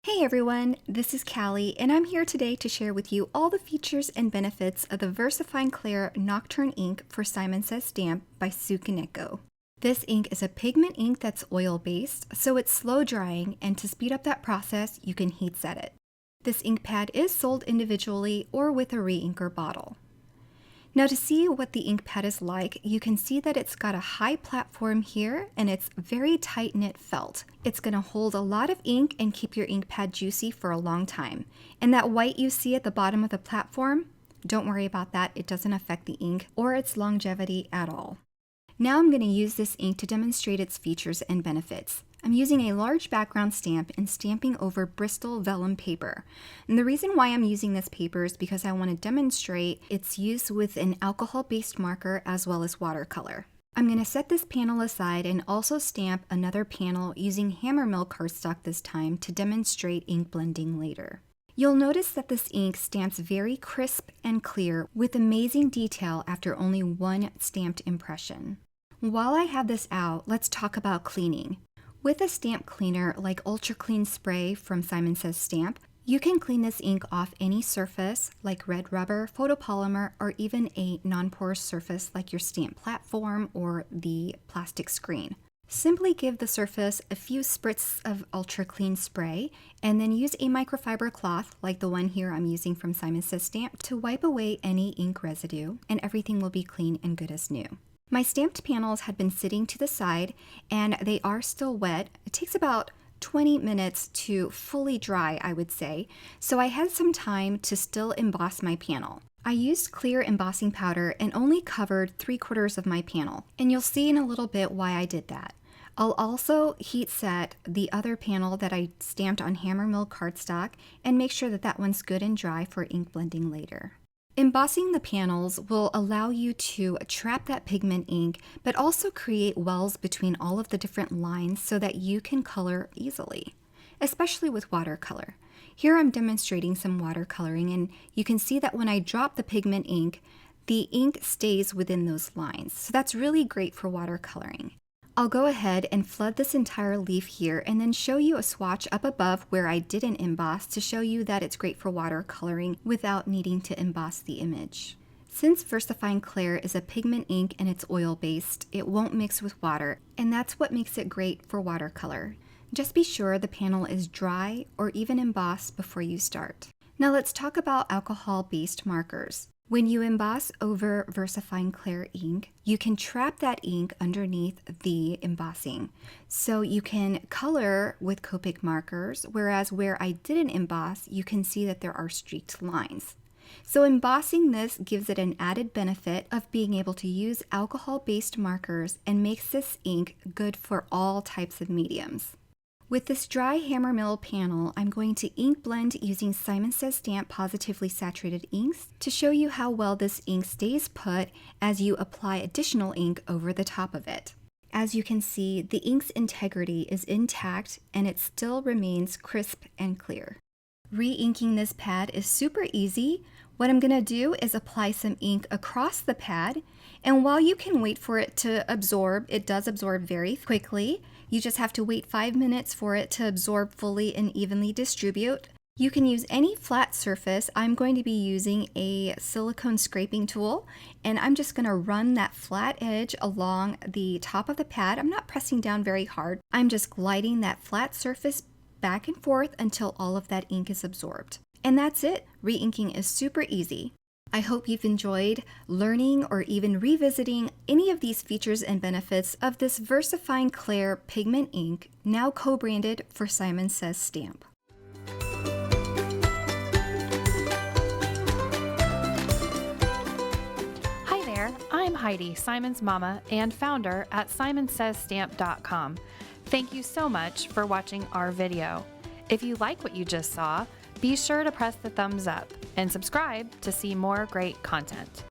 Hey everyone, this is Callie, and I'm here today to share with you all the features and benefits of the VersaFine Clair Nocturne Ink for Simon Says Stamp by Sukaneko. This ink is a pigment ink that's oil-based, so it's slow drying, and to speed up that process, you can heat set it. This ink pad is sold individually or with a reinker bottle. Now to see what the ink pad is like, you can see that it's got a high platform here and it's very tight-knit felt. It's going to hold a lot of ink and keep your ink pad juicy for a long time. And that white you see at the bottom of the platform, don't worry about that, it doesn't affect the ink or its longevity at all. Now I'm going to use this ink to demonstrate its features and benefits. I'm using a large background stamp and stamping over BRISTOL vellum paper. And the reason why I'm using this paper is because I want to demonstrate its use with an alcohol-based marker as well as watercolor. I'm going to set this panel aside and also stamp another panel using Hammermill cardstock this time to demonstrate ink blending later. You'll notice that this ink stamps very crisp and clear with amazing detail after only one stamped impression. While I have this out, let's talk about cleaning. With a stamp cleaner like Ultra Clean Spray from Simon Says Stamp, you can clean this ink off any surface like red rubber, photopolymer, or even a non-porous surface like your stamp platform or the plastic screen. Simply give the surface a few spritz of Ultra Clean Spray and then use a microfiber cloth like the one here I'm using from Simon Says Stamp to wipe away any ink residue, and everything will be clean and good as new. My stamped panels had been sitting to the side and they are still wet. It takes about 20 minutes to fully dry, I would say, so I had some time to still emboss my panel. I used clear embossing powder and only covered 3/4 of my panel, and you'll see in a little bit why I did that. I'll also heat set the other panel that I stamped on Hammermill cardstock and make sure that that one's good and dry for ink blending later. Embossing the panels will allow you to trap that pigment ink, but also create wells between all of the different lines so that you can color easily, especially with watercolor. Here I'm demonstrating some watercoloring, and you can see that when I drop the pigment ink, the ink stays within those lines. So that's really great for watercoloring. I'll go ahead and flood this entire leaf here and then show you a swatch up above where I didn't emboss to show you that it's great for watercoloring without needing to emboss the image. Since VersaFine Clair is a pigment ink and it's oil-based, it won't mix with water, and that's what makes it great for watercolor. Just be sure the panel is dry or even embossed before you start. Now let's talk about alcohol-based markers. When you emboss over VersaFine Clair ink, you can trap that ink underneath the embossing. So you can color with Copic markers, whereas where I didn't emboss, you can see that there are streaked lines. So embossing this gives it an added benefit of being able to use alcohol-based markers and makes this ink good for all types of mediums. With this dry Hammermill panel, I'm going to ink blend using Simon Says Stamp Pawsitively Saturated Inks to show you how well this ink stays put as you apply additional ink over the top of it. As you can see, the ink's integrity is intact and it still remains crisp and clear. Re-inking this pad is super easy. What I'm going to do is apply some ink across the pad, and while you can wait for it to absorb, it does absorb very quickly. You just have to wait 5 minutes for it to absorb fully and evenly distribute. You can use any flat surface. I'm going to be using a silicone scraping tool, and I'm just going to run that flat edge along the top of the pad. I'm not pressing down very hard. I'm just gliding that flat surface back and forth until all of that ink is absorbed. And that's it. Re-inking is super easy. I hope you've enjoyed learning or even revisiting any of these features and benefits of this VersaFine Clair pigment ink, now co-branded for Simon Says Stamp. Hi there, I'm Heidi, Simon's mama and founder at simonsaysstamp.com. Thank you so much for watching our video. If you like what you just saw, be sure to press the thumbs up and subscribe to see more great content.